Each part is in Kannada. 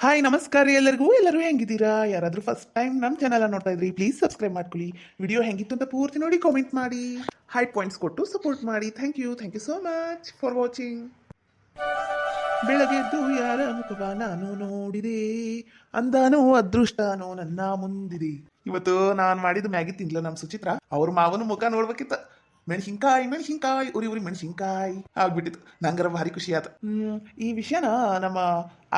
ಹಾಯ್ ನಮಸ್ಕಾರ ಎಲ್ಲರಿಗೂ. ಎಲ್ಲರೂ ಹೆಂಗಿದ್ದೀರಾ? ಯಾರಾದರೂ ಫಸ್ಟ್ ಟೈಮ್ ನಮ್ಮ ಚಾನಲ್ ನೋಡ್ತಾ ಇದ್ರಿ ಪ್ಲೀಸ್ ಸಬ್ಸ್ಕ್ರೈಬ್ ಮಾಡ್ಕೊಳ್ಳಿ. ವಿಡಿಯೋ ಹೆಂಗಿತ್ತು ಅಂತ ಪೂರ್ತಿ ನೋಡಿ ಕಾಮೆಂಟ್ ಮಾಡಿ, ಹೈ ಪಾಯಿಂಟ್ಸ್ ಕೊಟ್ಟು ಸಪೋರ್ಟ್ ಮಾಡಿ. Thank you so much for watching. ಬೆಳಗೆದ್ದು ಯಾರ ಮುಖವ ನಾನು ನೋಡಿದೆ, ಅಂದಾನೋ ಅದೃಷ್ಟನೋ ನನ್ನ ಮುಂದಿದೆ. ಇವತ್ತು ನಾನು ಮಾಡಿದ ಮ್ಯಾಗಿ ತಿನ್ಲ ನಮ್ಮ ಸುಚಿತ್ರ ಅವ್ರ ಮಾವನ ಮುಖ ನೋಡ್ಬೇಕಿತ್ತ. ಮೆಣಸಿನ್ಕಾಯಿ ಉರಿ ಮೆಣಸಿನ್ಕಾಯಿ ಆಗ್ಬಿಟ್ಟಿತ್ತು. ನಂಗರ ಭಾರಿ ಖುಷಿ ಆಯ್ತು. ಈ ವಿಷಯನ ನಮ್ಮ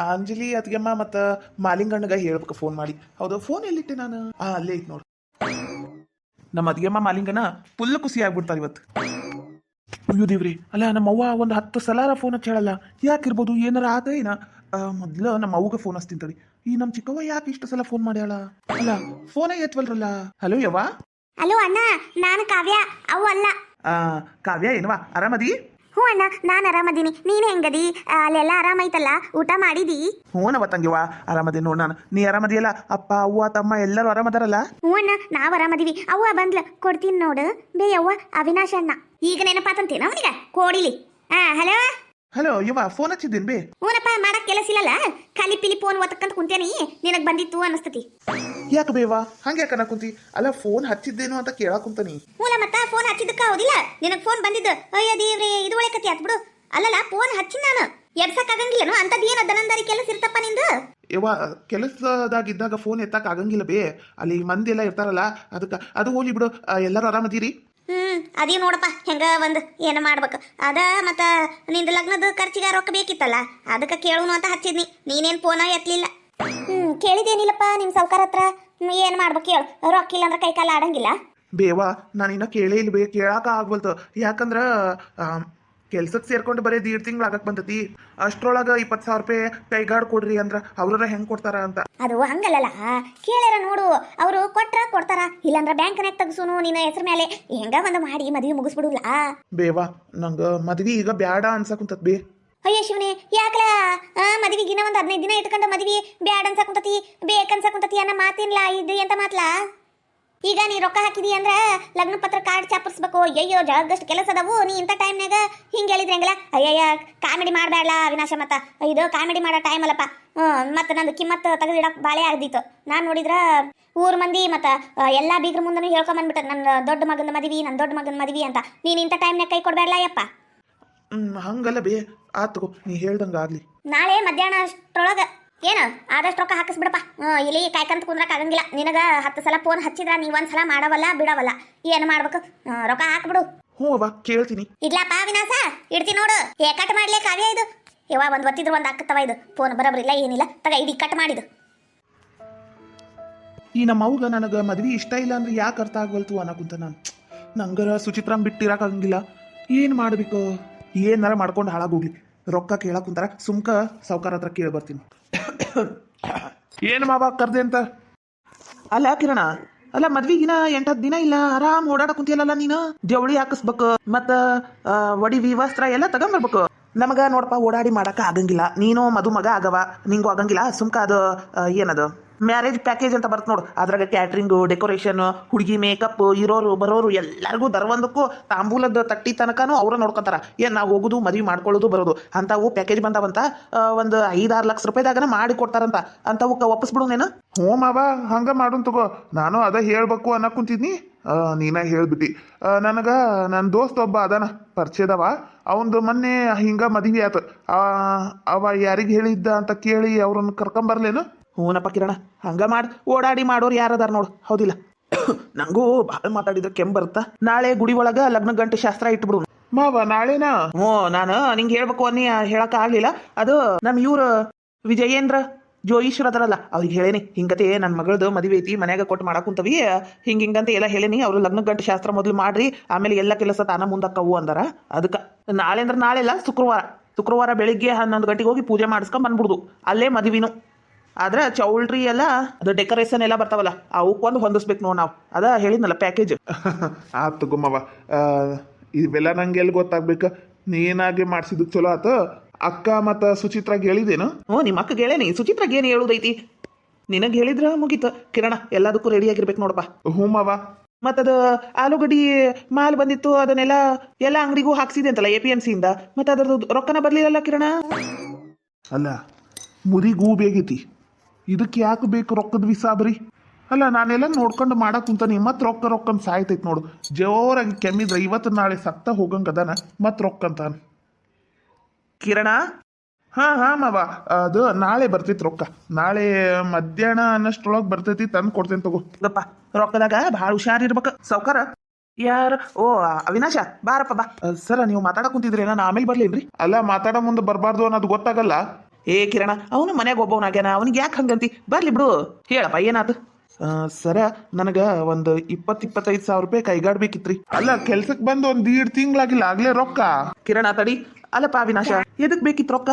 ಅಂಜಲಿ ಅತ್ಗೆಮ್ಮ ಮತ್ತು ಮಾಲಿಂಗಣ್ಣಗ ಹೇಳ್ಬೇಕು ಫೋನ್ ಮಾಡಿ. ಹೌದು, ಫೋನ್ ಎಲ್ಲಿಟ್ಟೆ ನಾನು? ಅಲ್ಲೇ ಐತೆ ನೋಡಿ. ನಮ್ಮ ಅತ್ಗೆಮ್ಮ ಮಾಲಿಂಗನ ಫುಲ್ ಖುಷಿ ಆಗ್ಬಿಡ್ತಾರೆ ಇವತ್ತು. ಅಯ್ಯೋ ದೇವ್ರಿ, ಅಲ್ಲ ನಮ್ಮ ಅವ್ವ ಒಂದು 10 ಸಲ ಫೋನ್ ಹಚ್ಚಿ ಹೇಳಲ್ಲ. ಯಾಕಿರ್ಬೋದು, ಏನಾರ ಆತ ಏನ? ಮೊದ್ಲು ನಮ್ಮ ಅವ್ಗೆ ಫೋನ್ ಹಚ್ತಿಂತಳಿ. ಈ ನಮ್ಮ ಚಿಕ್ಕವ್ವ ಯಾಕೆ ಇಷ್ಟು ಸಲ ಫೋನ್ ಮಾಡ್ಯಾಳ? ಅಲ್ಲ ಫೋನೇ ಎತ್ವಲ್ರಲ್ಲ. ಹಲೋ ಯವ್ವ. ಹಲೋ ಅಣ್ಣ, ನಾನು ಕಾವ್ಯ, ಅವು ಅಲ್ಲ. ಕಾವ್ಯ ಏನವಾ, ಆರಾಮದಿ? ಹ್ಞೂ ಅಣ್ಣ, ನಾನು ಆರಾಮದೀನಿ. ನೀನು ಹೆಂಗದಿ? ಅಲ್ಲೆಲ್ಲ ಆರಾಮೈತಲ್ಲ? ಊಟ ಮಾಡಿದಿ? ಹ್ಞೂನವ ತಂಗಿವ, ಆರಾಮದಿ ನೋಡ್ ನಾನು. ನೀ ಆರಾಮದಿಯಲ್ಲ? ಅಪ್ಪ ಅವ್ವ ತಮ್ಮ ಎಲ್ಲರೂ ಆರಾಮದಾರಲ್ಲ? ಹ್ಞೂ ಅಣ್ಣ, ನಾವು ಆರಾಮದೀವಿ. ಅವ್ವ ಬಂದ್ಲ, ಕೊಡ್ತೀನಿ ನೋಡು. ಬೇಯವ್ವ ಅವಿನಾಶ್ ಅಣ್ಣ. ಈಗ ನೆನಪಾತಂತೇನ ಅವನಿಗ ಕೋಡಿಲಿ? ಹಲೋ ಹಲೋ ಯವ್ವ, ಫೋನ್ ಹಚ್ಚಿದ್ದೀನಿ ಬೇ. ಹ್ಞೂನಪ್ಪ, ಮಾಡಕ್ ಕೆಲಸ ಇಲ್ಲಲ್ಲ, ಖಾಲಿ ಪಿಲಿ ಫೋನ್ ಒತ್ತಕ್ಕಂತ ಕುಂತೇನಿ. ನಿನಗೆ ಬಂದಿತ್ತು ಅನಿಸ್ತತಿ. ಯಾಕೆ ಬೇವಾ ಹಂಗೆ ಯಾಕನ್ನ ಕುಂತಿ? ಅಲ್ಲ ಫೋನ್ ಹಚ್ಚಿದ್ದೇನು ಅಂತ ಕೇಳಕ್ ಕುಂತಾನಿ. ಹ್ಞೂಲ ಮತ್ತ ಫೋನ್ ಹಚ್ಚಿದ್ದಕ್ಕ ಹೌದಿಲ್ಲ? ನಿನಗೆ ಫೋನ್ ಬಂದಿದ್ದು. ಅಯ್ಯ ದೇವ್ರಿ, ಇದು ಒಳ್ಳೆ ಕತಿ ಆತ್ ಬಿಡು. ಅಲ್ಲಲ್ಲ ಫೋನ್ ಹಚ್ಚಿ ನಾನು ಎಬ್ಸಕ್ ಆಗಂಗಿಲ್ಲನು? ಅಂತದ್ ಏನು ದನಂದಾರಿ ಕೆಲಸ ಇರ್ತಪ್ಪ ನಿಂದು? ಯವ್ವ, ಕೆಲಸದಾಗಿದ್ದಾಗ ಫೋನ್ ಎತ್ತಕ್ ಆಗಂಗಿಲ್ಲ ಬೇ. ಅಲ್ಲಿ ಮಂದಿ ಎಲ್ಲ ಇರ್ತಾರಲ್ಲ, ಅದಕ್ಕೆ. ಅದು ಹೋಲಿ ಬಿಡು. ಎಲ್ಲರೂ ಆರಾಮದಿರಿ? ಅದೇ ನೋಡಪ್ಪ, ಹೆಂಗ ಒಂದು ಏನು ಮಾಡ್ಬೇಕು ಅದ. ಮತ್ತ ನಿಂದು ಲಗ್ನದ ಖರ್ಚಿಗೆ ರೊಕ್ಕ ಬೇಕಿತ್ತಲ್ಲ, ಅದಕ್ಕೆ ಕೇಳೋನು ಅಂತ ಹಚ್ಚಿದ್ನಿ. ನೀನೇನು ಫೋನ ಎತ್ತಲಿಲ್ಲ. ಕೇಳಿದೇನಿಲ್ಲಪ್ಪ ನಿಮ್ಮ ಸಾವ್ಕಾರ ಹತ್ರ. ಏನು ಮಾಡ್ಬೇಕು ಹೇಳು? ರೊಕ್ಕ ಇಲ್ಲ ಅಂದ್ರೆ ಕೈ ಕಾಲ ಆಡಂಗಿಲ್ಲ. ಬೇವಾ, ನಾನು ಇನ್ನ ಕೇಳೇ ಇಲ್ಲ ಬೇ. ಕೇಳಾಕ ಆಗ್ಬಲ್ತು. ಯಾಕಂದ್ರ ಕೆಲ್ಸಕ್ಕೆ ಸೇರ್ಕೊಂಡು ಬರೀ 1.5 ತಿಂಗಳು ಆಗಕ್ ಬಂದತಿ. ಅಷ್ಟ್ರೊಳಗೆ 20,000 ರೂಪಾಯಿ ಕೈಗಾಡ್ ಕೊಡ್ರಿ ಅಂದ್ರ ಅವ್ರ ಹೆಂಗ್ ಕೊಡ್ತಾರ ಅಂತ. ಅದು ಹಂಗಲ್ಲ, ಕೇಳ್ಯಾರ ನೋಡು. ಅವರು ಕೊಡ್ತಾರ, ಇಲ್ಲಾಂದ್ರ ಬ್ಯಾಂಕ್ನಾಗ ತೆಗ್ಸುನು ನಿನ್ನ ಹೆಸರು ಮೇಲೆ. ಹೆಂಗ ಒಂದು ಮಾಡಿ ಮದುವೆ ಮುಗಿಸ್ಬಿಡುಲ್ಲ. ಬೇವಾ, ನಂಗ ಮದ್ವಿ ಈಗ ಬ್ಯಾಡ ಅನ್ಸಕುಂತತ್ ಬೇ. ಅಯ್ಯೋ ಶಿವನೇ, ಯಾಕಲ ಮದುವೆಗಿನ ಒಂದು 15 ದಿನ ಇಟ್ಕೊಂಡು ಮದುವೆ ಬ್ಯಾಡ ಅನ್ಸಕುಂತತಿ, ಬೇಕನ್ಸಕುಂತತಿ ಅನ್ನೋ ಮಾತಿನ್ಲ ಇದು ಎಂತ ಮಾತ್ಲಾ? ಈಗ ನೀ ರೊಕ್ಕ ಹಾಕಿದಿ ಅಂದ್ರೆ ಲಗ್ನ ಪತ್ರ ಕಾರ್ಡ್ ಚಾಪರ್ಸ್ಬೇಕು. ಅಯ್ಯೋ ಜಗಷ್ಟು ಕೆಲಸ ಅದಾವು. ನೀ ಇಂಥ ಟೈಮ್ನಾಗ ಹಿಂಗೆ ಹೇಳಿದ್ರೆ ಹೆಂಗಲ್ಲ? ಅಯ್ಯಯ್ಯ, ಕಾಮಿಡಿ ಮಾಡಬೇಡ ಅವಿನಾಶ. ಮತ್ತ ಇದು ಕಾಮಿಡಿ ಮಾಡೋ ಟೈಮ್ ಅಲ್ಲಪ್ಪ. ಮತ್ತು ನಂದು ಕಿಮ್ಮತ್ತು ತೆಗೆದಿಡಕ್ಕೆ ಬಾಳೆ ಆಗ್ದಿತ್ತು. ನಾನು ನೋಡಿದ್ರೆ ಊರ್ ಮಂದಿ ಮತ್ತು ಎಲ್ಲ ಬೀಗ್ರ ಮುಂದೂ ಹೇಳ್ಕೊಂಬಂದ್ಬಿಟ್ಟ, ನನ್ನ ದೊಡ್ಡ ಮಗನ ಮದ್ವಿ ಅಂತ. ನೀನು ಇಂಥ ಟೈಮ್ನಾಗ ಕೈ ಕೊಡಬೇಡಲ್ಲ ಯಪ್ಪ. ಹಂಗಲ್ಲ ಬೇ. ಆತು, ನೀ ಹೇಳ್ದಂಗ ಆಗ್ಲಿ. ನಾಳೆ ಮಧ್ಯಾಹ್ನ ಅಷ್ಟರೊಳಗೆ ಏನು ಆದಷ್ಟು ರೊಕ್ಕ ಹಾಕಿಸ್ಬಿಡಪ್ಪ. ಇಲ್ಲಿ ಕಾಯ್ಕಂತ ಕುಂದ್ರಕ್ಕೆ ಆಗಂಗಿಲ್ಲ. ನಿನಗ 10 ಸಲ ಫೋನ್ ಹಚ್ಚಿದ್ರ ನೀ 1 ಸಲ ಮಾಡವಲ್ಲ ಬಿಡವಲ್ಲ. ಏನು ಮಾಡ್ಬೇಕು? ರೊಕ್ಕ ಹಾಕ್ಬಿಡು. ಹ್ಞೂ ಅವ್ವ, ಕೇಳ್ತೀನಿ. ಇಡ್ಲಪ್ಪ ವಿನಾಶ, ಇಡ್ತೀನಿ ನೋಡು. ಕಟ್ ಮಾಡ್ಲಿ ಕಾವ್ಯ ಇದು? ಯವ್ವ, ಒಂದು ಒತ್ತಿದ್ರು ಒಂದು ಹಾಕತ್ತವ ಇದು. ಫೋನ್ ಬರೋಬ್ರಿಲ್ಲ, ಏನಿಲ್ಲ. ತಗ ಇಡೀ ಕಟ್ ಮಾಡಿದು. ಈ ನಮ್ಮ ಅವ್ಗ ನನಗೆ ಮದ್ವೆ ಇಷ್ಟ ಇಲ್ಲ ಅಂದ್ರೆ ಯಾಕೆ ಅರ್ಥ ಆಗ್ವಲ್ತು ಅನ್ನಕುಂತ ನಾನು. ನಂಗರ ಸುಚಿತ್ರಾಮ್ ಬಿಟ್ಟಿರಕ್ಕಾಗಂಗಿಲ್ಲ. ಏನು ಮಾಡಬೇಕು? ಏನಾರ ಮಾಡ್ಕೊಂಡು ಹಾಳಾಗೋಗ್ಲಿ. ರೊಕ್ಕ ಕೇಳಕ್ ಕುಂತಾರ, ಸುಮ್ಕ ಸಾವ್ಕಾರ ಹತ್ರ ಕೇಳಿ ಬರ್ತೀನಿ. ಏನು ಮಾವ ಕರ್ದೆ ಅಂತ? ಅಲ್ಲ ಕಿರಣ, ಅಲ್ಲ ಮದ್ವಿಗಿನ 8-10 ದಿನ ಇಲ್ಲ, ಆರಾಮ್ ಓಡಾಡ ಕುಂತಿಯಲ್ಲ ನೀನು. ಜವಳಿ ಹಾಕಿಸ್ಬೇಕು, ಮತ್ತ ಒಡಿವಿ ವಸ್ತ್ರ ಎಲ್ಲ ತಗೊಂಬರ್ಬೇಕು. ನಮಗ ನೋಡಪ್ಪ ಓಡಾಡಿ ಮಾಡಕ ಆಗಂಗಿಲ್ಲ. ನೀನು ಮಗ ಆಗವ, ನಿಂಗೂ ಆಗಂಗಿಲ್ಲ. ಸುಮ್ಕ ಅದು ಏನದು ಮ್ಯಾರೇಜ್ ಪ್ಯಾಕೇಜ್ ಅಂತ ಬರ್ತ ನೋಡು. ಅದ್ರಾಗ ಕ್ಯಾಟ್ರಿಂಗು, ಡೆಕೋರೇಷನ್, ಹುಡುಗಿ ಮೇಕಪ್, ಇರೋರು ಬರೋರು ಎಲ್ಲರಿಗೂ ದರವಂದಕ್ಕೂ ತಾಂಬೂಲದ ತಟ್ಟಿ ತನಕನೂ ಅವ್ರ ನೋಡ್ಕೊತಾರ. ಏನು ನಾವು ಹೋಗೋದು ಮದ್ವೆ ಮಾಡ್ಕೊಳ್ಳೋದು ಬರೋದು ಅಂಥವು ಪ್ಯಾಕೇಜ್ ಬಂದಾವಂತ. ಒಂದು 5-6 ಲಕ್ಷ ರೂಪಾಯಿದಾಗನ ಮಾಡಿ ಕೊಡ್ತಾರಂತ. ಅಂಥವಕ್ಕೆ ಒಪ್ಪಿಸ್ಬಿಡು ನೀನು. ಹ್ಞೂ ಮಾವ, ಹಂಗ ಮಾಡೋನ್ ತಗೋ. ನಾನು ಅದ ಹೇಳ್ಬೇಕು ಅನ್ನಕ್ ಕುಂತಿದ್ನಿ, ನೀನ ಹೇಳ್ಬಿಟ್ಟಿ. ನನಗೆ ನನ್ನ ದೋಸ್ತ ಒಬ್ಬ ಅದಾನ ಪರಿಚಯದವ. ಅವಂದು ಮೊನ್ನೆ ಹಿಂಗ ಮದ್ವೆ ಆಯ್ತು. ಅವ ಯಾರಿಗೆ ಹೇಳಿದ್ದ ಅಂತ ಕೇಳಿ ಅವ್ರನ್ನ ಕರ್ಕೊಂಬರ್ಲೇನು? ಹೂನಪ್ಪ ಕಿರಣ, ಹಂಗ ಮಾಡಿ ಓಡಾಡಿ ಮಾಡೋರು ಯಾರದಾರ ನೋಡು, ಹೌದಿಲ್ಲ? ನಂಗೂ ಭಾಳ ಮಾತಾಡಿದ್ರೆ ಕೆಮ್ಮು ಬರುತ್ತಾ. ನಾಳೆ ಗುಡಿ ಒಳಗ ಲಗ್ನ ಗಂಟೆ ಶಾಸ್ತ್ರ ಇಟ್ಬಿಡು ಮಾವ. ನಾಳೆನಾ? ಹ್ಞೂ, ನಾನು ನಿಂಗೆ ಹೇಳ್ಬೇಕು ಅನ್ನಿ ಹೇಳಕ್ಕ ಆಗ್ಲಿಲ್ಲ. ಅದು ನಮ್ಮ ಇವ್ರು ವಿಜಯೇಂದ್ರ ಜೋಯಿಶ್ವರ ಅದರಲ್ಲ, ಅವ್ರಿಗೆ ಹೇಳೇನಿ ಹಿಂಗತೆ ನನ್ನ ಮಗಳದು ಮದುವೆ ಐತಿ, ಮನ್ಯಾಗ ಕೊಟ್ಟು ಮಾಡಾಕುಂತವಿ, ಹಿಂಗಂತ ಎಲ್ಲ ಹೇಳೇನಿ. ಅವ್ರು ಲಗ್ನ ಗಂಟೆ ಶಾಸ್ತ್ರ ಮೊದಲು ಮಾಡ್ರಿ, ಆಮೇಲೆ ಎಲ್ಲ ಕೆಲಸ ತಾನ ಮುಂದಕ್ಕವು ಅಂದಾರ. ಅದಕ್ಕೆ ನಾಳೆ ಅಂದ್ರೆ ನಾಳೆ ಇಲ್ಲ, ಶುಕ್ರವಾರ ಬೆಳಿಗ್ಗೆ 11 ಗಂಟೆಗೆ ಹೋಗಿ ಪೂಜೆ ಮಾಡಿಸ್ಕೊಂಡ್ ಬಂದ್ಬಿಡುದು. ಅಲ್ಲೇ ಮದುವಿನು. ಆದ್ರೆ ಚೌಲ್ಟ್ರಿ ಎಲ್ಲ ಅದು ಡೆಕೋರೇಷನ್ ಎಲ್ಲ ಬರ್ತಾವಲ್ಲ, ಅವಕ್ಕೊಂದು ಹೊಂದಿಸ್ಬೇಕು ನೋಡಿ ನಾವು. ಅದ ಹೇಳಿದ್ನಲ್ಲ ಪ್ಯಾಕೇಜ್. ಆತು ಗುಮ್ಮವ, ಇವೆಲ್ಲ ನಂಗೆ ಎಲ್ಲಿ ಗೊತ್ತಾಗ್ಬೇಕು? ನೀನಾಗೆ ಮಾಡಿಸಿದ್ದು ಚಲೋ ಆತು. ಅಕ್ಕ ಮತ್ತು ಸುಚಿತ್ರಾಗ ಹೇಳಿದೇನು? ಹ್ಞೂ, ನಿಮ್ಮ ಅಕ್ಕಗೆ ಹೇಳೇನಿ. ಸುಚಿತ್ರಾಗ ಏನು ಹೇಳುದೈತಿ? ನಿನಗೆ ಹೇಳಿದ್ರ ಮುಗೀತು ಕಿರಣ. ಎಲ್ಲದಕ್ಕೂ ರೆಡಿ ಆಗಿರ್ಬೇಕು ನೋಡಪ್ಪ. ಹ್ಞೂ ಮಾವ. ಮತ್ತದು ಆಲೂಗಡ್ಡಿ ಮಾಲ್ ಬಂದಿತ್ತು, ಅದನ್ನೆಲ್ಲ ಎಲ್ಲ ಅಂಗಡಿಗೂ ಹಾಕ್ಸಿದೆ ಅಂತಲ್ಲ APMC ಇಂದ. ಮತ್ತೆ ಅದ್ರದ್ದು ರೊಕ್ಕನ ಬರ್ಲಿಲ್ಲ ಕಿರಣ? ಅಲ್ಲ ಮುದಿ ಗೂಬೇಗೈತಿ. ಇದಕ್ಕೆ ಯಾಕೆ ಬೇಕು ರೊಕ್ಕದ ವಿಸಾಬ್ರಿ? ಅಲ್ಲ ನಾನೆಲ್ಲ ನೋಡ್ಕೊಂಡು ಮಾಡಕ್ ಕುಂತಾನೆ ಮತ್ತೆ ರೊಕ್ಕ ರೊಕ್ಕಂತ ಸಾಯ್ತೈತಿ ನೋಡು. ಜೋರಾಗಿ ಕೆಮ್ಮಿದ್ರೆ ಇವತ್ತು ನಾಳೆ ಸತ್ತ ಹೋಗಂಗದಾನ ಮತ್ತೆ ರೊಕ್ಕ ಅಂತಾನ. ಕಿರಣ, ಹಾ ಮಾವ, ಅದು ನಾಳೆ ಬರ್ತೈತಿ ರೊಕ್ಕ. ನಾಳೆ ಮಧ್ಯಾಹ್ನ ಅನ್ನಷ್ಟರೊಳಗೆ ಬರ್ತೈತಿ, ತಂದು ಕೊಡ್ತೇನೆ ತಗೋ. ಗಪ್ಪ, ರೊಕ್ಕದಾಗ ಭಾಳ ಹುಷಾರಿರ್ಬೇಕು ಸಾವ್ಕಾರ. ಯಾರ? ಓ ಅವಿನಾಶ, ಬಾರಪ್ಪ ಬಾ. ಸರ ನೀವು ಮಾತಾಡಕ್ ಕುಂತಿದ್ರಿ, ನಾನು ಆಮೇಲೆ ಬರ್ಲೇನ್ರಿ? ಅಲ್ಲ ಮಾತಾಡೋ ಮುಂದೆ ಬರಬಾರ್ದು ಅನ್ನೋದು ಗೊತ್ತಾಗಲ್ಲ. ಏ ಕಿರಣ, ಅವನು ಮನ್ಯಾಗ ಒಬ್ಬವನಾಗ್ಯಾನ, ಅವನಿಗೆ ಯಾಕೆ ಹಂಗಂತಿ? ಬರ್ಲಿ ಬಿಡು, ಹೇಳಪ್ಪ ಏನಾತು? ಸರ, ನನಗೆ ಒಂದು 20-25 ಸಾವಿರ ರೂಪಾಯಿ ಕೈಗಾಡ್ ಬೇಕಿತ್ರಿ. ಅಲ್ಲ ಕೆಲ್ಸಕ್ಕೆ ಬಂದು ಒಂದು 1.5 ತಿಂಗಳಾಗಿಲ್ಲ, ಆಗ್ಲೇ ರೊಕ್ಕ. ಕಿರಣ ತಡಿ. ಅಲ್ಲಪ್ಪ ಅವಿನಾಶ, ಎದಕ್ ಬೇಕಿತ್ತು ರೊಕ್ಕ?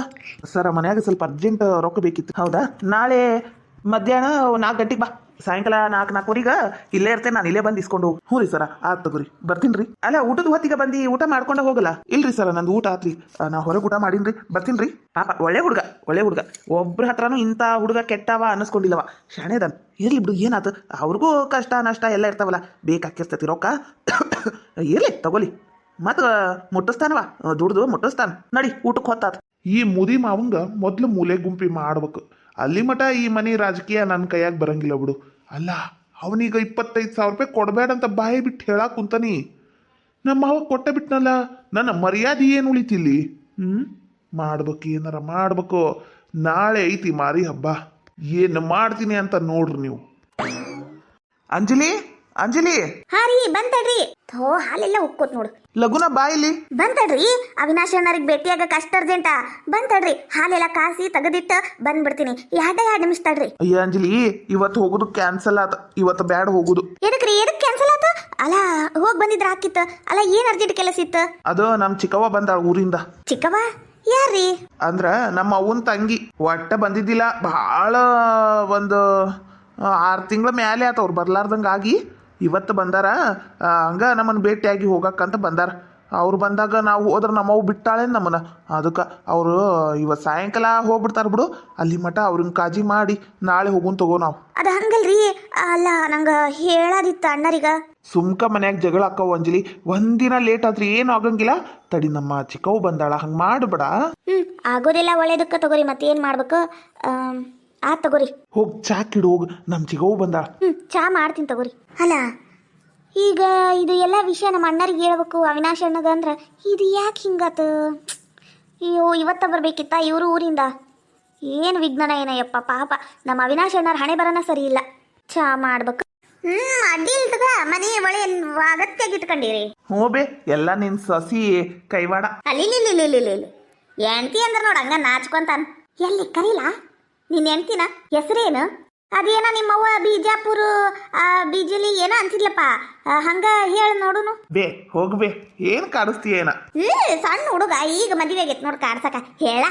ಸರ ಮನ್ಯಾಗ ಸ್ವಲ್ಪ ಅರ್ಜೆಂಟ್ ರೊಕ್ಕ ಬೇಕಿತ್ತು. ಹೌದಾ? ನಾಳೆ ಮಧ್ಯಾಹ್ನ 4 ಗಂಟೆಗೆ ಬಾ. ಸಾಯಂಕಾಲ 4-4:15 ಇಲ್ಲೇ ಇರ್ತೇನೆ, ನಾನು ಇಲ್ಲೇ ಬಂದು ಇಸ್ಕೊಂಡು. ಹ್ಞೂ ರೀ ಸರ, ಆತ್ ತಗೋರಿ, ಬರ್ತೀನಿ ರೀ. ಅಲ್ಲ ಊಟದ ಹೊತ್ತಿಗೆ ಬಂದು ಊಟ ಮಾಡ್ಕೊಂಡ ಹೋಗಲ್ಲ? ಇಲ್ರಿ ಸರ, ನಂದು ಊಟ ಆತ್ರಿ, ನಾ ಹೊರಗೆ ಊಟ ಮಾಡೀನಿ. ಬರ್ತೀನಿ ರೀ. ಪಾಪ ಒಳ್ಳೆ ಹುಡುಗ. ಒಬ್ರ ಹತ್ರನೂ ಇಂಥ ಹುಡುಗ ಕೆಟ್ಟವ ಅನ್ನಿಸ್ಕೊಂಡಿಲ್ಲವ, ಶಾಣೆದನ್. ಇರ್ಲಿ ಬಿಡು, ಏನಾತು? ಅವ್ರಿಗೂ ಕಷ್ಟ ನಷ್ಟ ಎಲ್ಲ ಇರ್ತಾವಲ್ಲ, ಬೇಕಾಕಿರ್ತೈತಿ ರೊಕ್ಕ. ಇರ್ಲಿ ತಗೋಲಿ, ಮತ್ತ ಮುಟ್ಟಿಸ್ತಾನವ, ದುಡ್ದು ಮುಟ್ಟಿಸ್ತಾನ. ನಡಿ ಊಟಕ್ಕೆ ಹೊತ್ತಾತ. ಈ ಮುದಿ ಮಾವಂಗ ಮೊದ್ಲು ಮೂಲೆ ಗುಂಪಿ ಮಾಡ್ಬೇಕು. ಅಲ್ಲಿ ಮಟ ಈ ಮನೆ ರಾಜಕೀಯ ನನ್ನ ಕೈಯಾಗ ಬರಂಗಿಲ್ಲ ಬಿಡು. ಅಲ್ಲ ಅವನೀಗ 25 ಸಾವಿರ ರೂಪಾಯಿ ಕೊಡಬೇಡಂತ ಬಾಯಿ ಬಿಟ್ಟು ಹೇಳಕ್ ಕುಂತಾನಿ. ನಮ್ಮ ಮಾವ ಕೊಟ್ಟ ಬಿಟ್ನಲ್ಲ, ನನ್ನ ಮರ್ಯಾದೆ ಏನು ಉಳಿತಿಲ್ಲಿ? ಮಾಡ್ಬೇಕು, ಏನಾರ ಮಾಡ್ಬೇಕು. ನಾಳೆ ಐತಿ ಮಾರಿ ಹಬ್ಬ, ಏನು ಮಾಡ್ತೀನಿ ಅಂತ ನೋಡ್ರಿ ನೀವು. ಅಂಜಲಿ, ಹಾ ರೀ, ಬಂತಡ್ರಿ. ಥೋ, ಹಾಲೆಲ್ಲ ಉಕ್ಕೋತ್ ನೋಡು. ಲಗುನ ಬಾಯಿಲಿ ಬಂತಡ್ರಿ. ಅವಿನಾಶ್ ಅಣ್ಣರಿಗೆ ಭೇಟಿಯಾಗಕ್ಕೆ ಅಷ್ಟು ಅರ್ಜೆಂಟಾ? ಬಂತಡ್ರಿ, ಹಾಲೆಲ್ಲ ಕಾಸಿ ತೆಗೆದಿಟ್ಟು ಬಂದ್ಬಿಡ್ತೀನಿ. 2 ನಿಮಿಷ ತಡ್ರಿ. ಅಯ್ಯ ಅಂಜಲಿ, ಇವತ್ತು ಹೋಗುದು ಕ್ಯಾನ್ಸಲ್ ಆತ. ಇವತ್ತು ಬ್ಯಾಡ ಹೋಗುದು. ಎದಕ್ಕೆ ಕ್ಯಾನ್ಸಲ್ ಆತ? ಅಲ್ಲ ಹೋಗಿ ಬಂದಿದ್ರ ಹಾಕಿತ್ತ. ಅಲ್ಲ ಏನ್ ಅರ್ಜೆಂಟ್ ಕೆಲಸ ಇತ್ತ? ಅದು ನಮ್ ಚಿಕ್ಕವ್ವ ಬಂದಾಳ ಊರಿಂದ. ಚಿಕ್ಕವ್ವ ಯಾರ್ರೀ? ಅಂದ್ರ ನಮ್ಮ ಅವ್ವನ್ ತಂಗಿ. ಒಟ್ಟ ಬಂದಿದ್ದಿಲ್ಲ, ಬಹಳ ಒಂದು 6 ತಿಂಗಳ ಮ್ಯಾಲೆ ಆತ ಅವ್ರು ಬರ್ಲಾರ್ದಂಗಾಗಿ. ಇವತ್ತು ಬಂದಾರ, ಹಂಗ ನಮ್ಮನ್ನು ಭೇಟಿಯಾಗಿ ಹೋಗಕ್ಕಂತ ಬಂದಾರ. ಅವ್ರು ಬಂದಾಗ ನಾವು ಹೋದ್ರೆ ನಮ್ಮವು ಬಿಟ್ಟಾಳೆ ನಮ್ಮನ್ನ. ಅದಕ್ಕೆ ಅವರು ಇವತ್ತು ಸಾಯಂಕಾಲ ಹೋಗ್ಬಿಡ್ತಾರ ಬಿಡು. ಅಲ್ಲಿ ಮಠ ಅವ್ರನ್ನ ಕಾಜಿ ಮಾಡಿ ನಾಳೆ ಹೋಗುನ್ ತಗೋ ನಾವು. ಅದು ಹಂಗಲ್ರಿ, ಅಲ್ಲ ನಂಗೆ ಹೇಳಾದಿತ್ತ ಅಣ್ಣರಿಗ. ಸುಮ್ಕ ಮನ್ಯಾಗ ಜಗಳ ಅಕ್ಕವು ಅಂಜಲಿ. ಒಂದಿನ ಲೇಟ್ ಆದ್ರೆ ಏನು ಆಗಂಗಿಲ್ಲ. ತಡಿ, ನಮ್ಮ ಚಿಕ್ಕವು ಬಂದಾಳ, ಹಂಗೆ ಮಾಡ್ಬೇಡ. ಆಗೋದಿಲ್ಲ, ಒಳ್ಳೇದಕ್ಕೆ ತಗೋರಿ. ಮತ್ತೇನು ಮಾಡ್ಬೇಕು? ತಗೋರಿ. ಹೋಗಿ ಚಾ ಕಿಡು, ಹೋಗಿ, ನಮ್ಮ ಚಿಕ್ಕವು ಬಂದಾಳ. ಚಾ ಮಾಡ್ತೀನಿ ತಗೋರಿ. ಅಲ್ಲ ಈಗ ಇದು ಎಲ್ಲ ವಿಷಯ ನಮ್ಮ ಅಣ್ಣರಿಗೆ ಹೇಳ್ಬೇಕು, ಅವಿನಾಶ್ ಅಣ್ಣಗ. ಅಂದ್ರೆ ಇದು ಯಾಕೆ ಹಿಂಗಾತು? ಅಯ್ಯೋ, ಇವತ್ತ ಬರ್ಬೇಕಿತ್ತ ಇವರು ಊರಿಂದ. ಏನು ವಿಜ್ಞಾನ ಏನಯ್ಯಪ್ಪ, ಪಾಪ ನಮ್ಮ ಅವಿನಾಶ್ ಅಣ್ಣರ ಹಣೆ ಬರನ ಸರಿ ಇಲ್ಲ. ಚಾ ಮಾಡ್ಬೇಕು. ಅಡ್ಡಿ ಇಲ್ತದ, ಮನೆ ಒಳೆ ಅಗತ್ಯಾಗಿ ಇಟ್ಕೊಂಡಿರಿ. ಹೋಬೆ, ಎಲ್ಲ ನಿನ್ ಸಸಿ ಕೈವಾಡ. ಅಲ್ಲಿ ಎಂತಿ ಅಂದ್ರೆ ನೋಡ, ಹಂಗ ನಾಚ್ಕೊಂತಾನ. ಎಲ್ಲಿ ಕರೀಲಾ ನಿನ್ನ ಹೆಂಡ್ತಿನ? ಹೆಸರೇನು? ಅದೇನ ನಿಮ್ಮವ್ವ ಬಿಜಾಪುರ ಬಿಜಲಿ ಏನೋ ಅಂತಿದ್ಲಪ್ಪ, ಹಂಗ ಹೇಳ ನೋಡುನು. ಬೇ ಹೋಗ್ಬೇ, ಏನ್ ಕಾಡಿಸ್ತೀಯೇನ? ಸಣ್ಣ ಹುಡುಗ ಈಗ ಮದುವೆ ಆಗೈತ್ ನೋಡ್, ಕಾಡ್ಸಕ ಹೇಳ.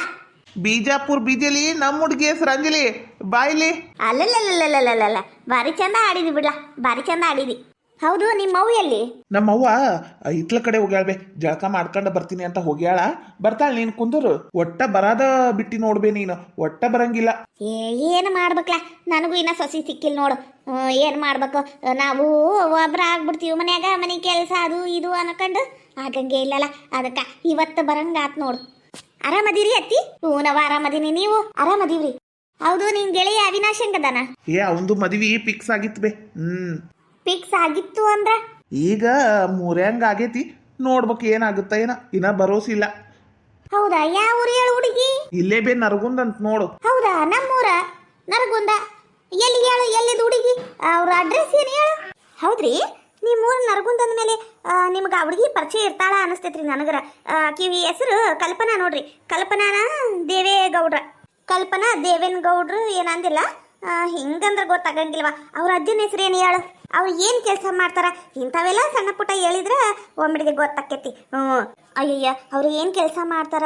ಬಿಜಾಪುರ ಬಿಜಲಿ ನಮ್ಮ ಹುಡುಗಿ ಹೆಸರು ಅಂಜಲಿ. ಬಾಯ್ಲಿ. ಅಲ್ಲಲ್ಲಲ್ಲಲ್ಲಲ್ಲಲ್ಲ, ಭಾರಿ ಚಂದ ಆಡಿದಿ ಬಿಡ್ಲಾ, ಭಾರಿ ಚಂದ ಆಡಿದಿ. ಹೌದು, ನಿಮ್ಮವ್ವ ಎಲ್ಲಿ? ನಮ್ಮವ್ವ ಇತ್ಲ ಕಡೆ ಹೋಗ್ಯಾಳ್ಬೆ, ಜಳಕ ಮಾಡ್ಕೊಂಡು ಬರ್ತೀನಿ ಅಂತ ಹೋಗ್ಯಾಳ. ಬರ್ತಾಳ, ನೀನ್ ಕುಂದರು. ಒಟ್ಟ ಬರಾದ ಬಿಟ್ಟಿ ನೋಡ್ಬೇ ನೀನು, ಒಟ್ಟ ಬರಂಗಿಲ್ಲ. ಏನು ಮಾಡ್ಬೇಕಲ್ಲ, ನನಗೂ ಇನ್ನ ಸೊಸಿ ಸಿಕ್ಕಿಲ್ಲ ನೋಡು. ಏನು ಮಾಡ್ಬೇಕು, ನಾವು ಒಬ್ರ ಆಗ್ಬಿಡ್ತೀವಿ ಮನ್ಯಾಗ, ಮನೆ ಕೆಲಸ ಅದು ಇದು ಅನ್ಕೊಂಡು ಆಗಂಗೆ ಇಲ್ಲಲ್ಲ. ಅದಕ್ಕೆ ಇವತ್ತು ಬರಂಗಾತ್ ನೋಡು. ಆರಾಮದಿರಿ ಅತ್ತಿ? ಹ್ಞೂ, ನಾವು ಆರಾಮದೀನಿ. ನೀವು ಆರಾಮದೀವ್ರಿ? ಹೌದು, ನಿನ್ ಗೆಳೆಯ ಅವಿನಾಶ್ ಹೆಂಗದಾನ? ಅವಂದು ಮದ್ವಿ ಫಿಕ್ಸ್ ಆಗಿತ್ತು ಬೇ. ಫಿಕ್ಸ್ ಆಗಿತ್ತು ಅಂದ್ರ ಈಗ 3 ಆಗೇತಿ. ನೋಡ್ಬೇಕು ಏನಾಗುತ್ತ ಏನ, ಇನ್ನ ಭರೋಸಿ ಇಲ್ಲ. ಹೌದಾ? ಯಾವ ಊರು ಹೇಳು ಹುಡುಗಿ? ಇಲ್ಲೇ ಬೇ, ನರಗುಂದ ಅಂತ ನೋಡು. ಹೌದಾ? ನಮ್ಮೂರ ನರಗುಂದ. ಎಲ್ಲಿ ಹೇಳು, ಎಲ್ಲಿದ್ ಹುಡುಗಿ? ಅವ್ರ ಅಡ್ರೆಸ್ ಏನು ಹೇಳು? ಹೌದ್ರಿ, ನಿಮ್ಮೂರು ನರಗುಂದ ಅಂದ್ಮೇಲೆ ನಿಮ್ಗೆ ಆ ಹುಡುಗಿ ಪರಿಚಯ ಇರ್ತಾಳ ಅನಿಸ್ತೈತ್ರಿ ನನಗರ. ಕಿವಿ ಹೆಸರು ಕಲ್ಪನಾ ನೋಡ್ರಿ. ಕಲ್ಪನಾನ ದೇವೇಗೌಡ್ರ. ಕಲ್ಪನಾ ದೇವೇನ್ಗೌಡ್ರು ಏನಂದಿಲ್ಲ. ಹಿಂಗಂದ್ರೆ ಗೊತ್ತಾಗಂಗಿಲ್ವಾ? ಅವ್ರ ಅಜ್ಜನ ಹೆಸರು ಏನು ಹೇಳು? ಅವ್ರು ಏನು ಕೆಲಸ ಮಾಡ್ತಾರ? ಇಂಥವೆಲ್ಲ ಸಣ್ಣ ಪುಟ್ಟ ಹೇಳಿದ್ರೆ ಒಮ್ಮಿಡಿಗೆ ಗೊತ್ತಾಕೈತಿ. ಅಯ್ಯಯ್ಯ, ಅವ್ರು ಏನು ಕೆಲಸ ಮಾಡ್ತಾರ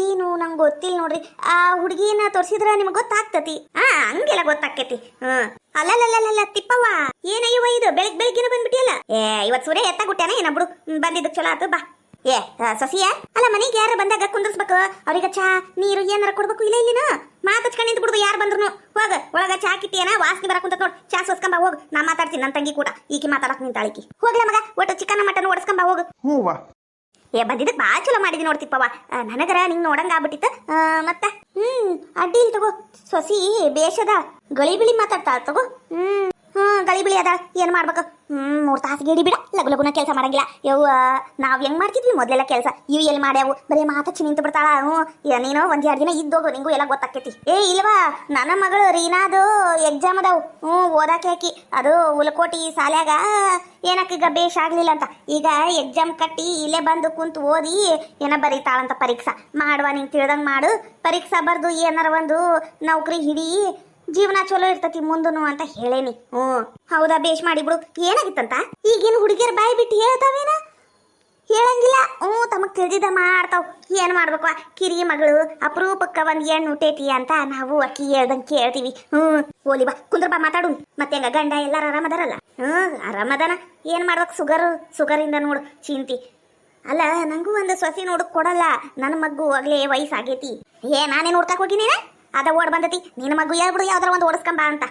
ಏನು ನಂಗೆ ಗೊತ್ತಿಲ್ಲ ನೋಡ್ರಿ. ಆ ಹುಡುಗಿನ ತೋರಿಸಿದ್ರೆ ನಿಮ್ಗೆ ಗೊತ್ತಾಗ್ತತಿ. ಹಂಗೆಲ್ಲ ಗೊತ್ತಾಕೈತಿ. ಅಲ್ಲಲ್ಲಲ್ಲ ತಿಪ್ಪವ್ವ, ಏನಯ್ಯವ ಇದು ಬೆಳಗ್ಗಿನ ಬಂದ್ಬಿಟ್ಟಿಯಲ್ಲ. ಇವತ್ತು ಸೂರ್ಯ ಎತ್ತಾಗುಟ್ಟ್ಯಾನ ಏನ ಬಿಡು. ಬಂದಿದ್ದಕ್ಕೆ ಚಲೋ ಆತು, ಬಾ. ಸೊಸಿಯ ಅಲ್ಲ, ಮನೆಗೆ ಯಾರು ಬಂದಾಗ ಕುಂದಿರ್ಸ್ಬೇಕು. ಅವ್ರಿಗೆ ಚಾ ನೀರು ಏನಾರ ಕೊಡ್ಬೇಕು. ಇಲ್ಲ ಇಲ್ಲಿನ ಮಾತಾಡ್ಸ್ಕೊಂಡು ನಿಂತು ಬಿಡುದು, ಯಾರು ಬಂದ್ರು. ಹೋಗ ಒಳಗ ಚಾ ಕಿಟ್ಟಿಯನ ವಾಸನೆ ಬರಕುಂತ ನೋಡ್. ಚಾ ಸೋಸ್ಕೊಂಬ ಹೋಗ್. ನಾ ಮಾತಾಡ್ತೀನಿ, ನನ್ನ ತಂಗಿ ಕೂಡ ಈಕಿ ಮಾತಾಡಕ್ ನಿಂತಾಳಿಕಿ. ಹೋಗ್ಲ ಮಗ, ಒಟ್ಟು ಚಿಕನ್ ಮಟನ್ ಓಡಿಸ್ಕೊಂಬ ಹೋಗು. ಹೂವಾ ಬಂದಿದ್ದಕ್ಕೆ ಭಾಳ ಚಲೋ ಮಾಡಿದಿ ನೋಡ್ತಿಪ್ಪವ. ನನಗರ ನಿಂಗೆ ನೋಡಂಗ ಆಗ್ಬಿಟ್ಟಿತ್ತು. ಮತ್ತೆ ಅಡ್ಡಿ ಇಲ್ಲ ತಗೋ. ಸೊಸಿ ಬೇಷದ, ಗಳಿ ಬಿಳಿ ಮಾತಾಡ್ತಾಳ ತಗೋ. ಗಳಿ ಬಿಳಿ ಅದ, ಏನ್ ಮಾಡ್ಬೇಕು? 3 ತಾಸಿಗೆ ಇಡಿ ಬಿಡ, ಲಗು ಲಗುನ ಕೆಲಸ ಮಾಡಂಗಿಲ್ಲ. ಯವ್ವ, ನಾವ್ ಹೆಂಗ್ ಮಾಡ್ತಿದ್ವಿ ಮೊದ್ಲೆಲ್ಲ ಕೆಲಸ, ಇವು ಎಲ್ಲಿ ಮಾಡ್ಯಾವು? ಬರೀ ಮಾತಾಚಿ ನಿಂತು ಬಿಡ್ತಾಳ. ನೀನು 1-2 ದಿನ ಇದ್ದೋಗು, ನಿಂಗೂ ಎಲ್ಲ ಗೊತ್ತಾಕೈತಿ. ಇಲ್ವಾ, ನನ್ನ ಮಗಳು ರೀನಾದು ಎಕ್ಸಾಮ್ ಅದಾವು. ಓದಾಕೆ ಹಾಕಿ ಅದು ಉಲಕೋಟಿ ಸಾಲ್ಯಾಗ ಏನಕ್ಕೀಗ ಬೇಷ್ ಆಗ್ಲಿಲ್ಲ ಅಂತ, ಈಗ ಎಕ್ಸಾಮ್ ಕಟ್ಟಿ ಇಲ್ಲೇ ಬಂದು ಕುಂತು ಓದಿ ಏನ ಬರೀತಾಳಂತ ಪರೀಕ್ಷಾ. ಮಾಡುವ, ನಿಂಗೆ ತಿಳಿದಂಗೆ ಮಾಡು. ಪರೀಕ್ಷಾ ಬರ್ದು ಏನಾರ ಒಂದು ನೌಕರಿ ಹಿಡಿ, ಜೀವನ ಚಲೋ ಇರ್ತತಿ ಮುಂದನು ಅಂತ ಹೇಳೇನಿ. ಹೌದಾ, ಬೇಷ್ ಮಾಡಿ ಬಿಡು. ಏನಾಗಿತ್ತಂತ? ಈಗೇನು ಹುಡುಗಿಯರ ಬಾಯಿ ಬಿಟ್ಟು ಹೇಳ್ತಾವೇನ? ಹೇಳಂಗಿಲ್ಲ. ತಮಗ್ ತಿಳಿದಿದ್ದ ಮಾಡ್ತಾವ್. ಏನ್ ಮಾಡ್ಬೇಕು? ಕಿರಿಯ ಮಗಳು ಅಪರೂಪಕ್ಕ ಒಂದ್ ಹೆಣ್ಣು ಹುಟ್ಟೇತಿ ಅಂತ ನಾವು ಅಕ್ಕಿ ಹೇಳ್ದಂಗೆ ಕೇಳ್ತೀವಿ. ಓಲಿ ಬಾ, ಕುಂದ್ರ ಬಾ, ಮಾತಾಡು. ಮತ್ತೆ ಹೆಂಗ ಗಂಡ ಎಲ್ಲಾರು ಆರಾಮದಾರಲ್ಲ? ಆರಾಮದಾನ. ಏನ್ ಮಾಡ್ಬೇಕು? ಶುಗರ್ ಇಂದ ನೋಡು ಚಿಂತಿ. ಅಲ್ಲ, ನಂಗೂ ಒಂದು ಸೊಸಿ ನೋಡಕ್ ಕೊಡಲ್ಲ. ನನ್ನ ಮಗು ಆಗ್ಲೇ ವಯಸ್ಸಾಗೈತಿ. ನಾನೇ ನೋಡ್ತಾಕ್ ಹೋಗಿ ನೀನ ಅದ ಓಡ್ ಬಂದತಿ. ನಿನ್ನ ಮಗು ಹೇಳ್ಬಿಡು, ಯಾವ್ದಾರ ಒಂದು ಓಡಿಸ್ಕೊಂಬ ಅಂತ.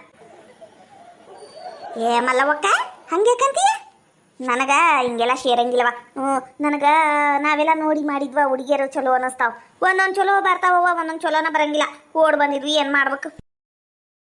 ಮಲ್ಲವಕ್ಕ, ಹಂಗ್ಯಾಕಂತೀಯ? ನನಗ ಹಿಂಗೆಲ್ಲ ಸೇರಂಗಿಲ್ಲವ. ನನಗ ನಾವೆಲ್ಲ ನೋಡಿ ಮಾಡಿದ್ವ ಹುಡುಗಿಯರು ಚಲೋ ಅನ್ನಿಸ್ತಾವ. ಒಂದೊಂದು ಚಲೋ ಬರ್ತಾವ, ಒಂದೊಂದು ಚಲೋನ ಬರಂಗಿಲ್ಲ. ಓಡ್ ಬಂದಿದ್ವಿ, ಏನ್ ಮಾಡ್ಬೇಕು?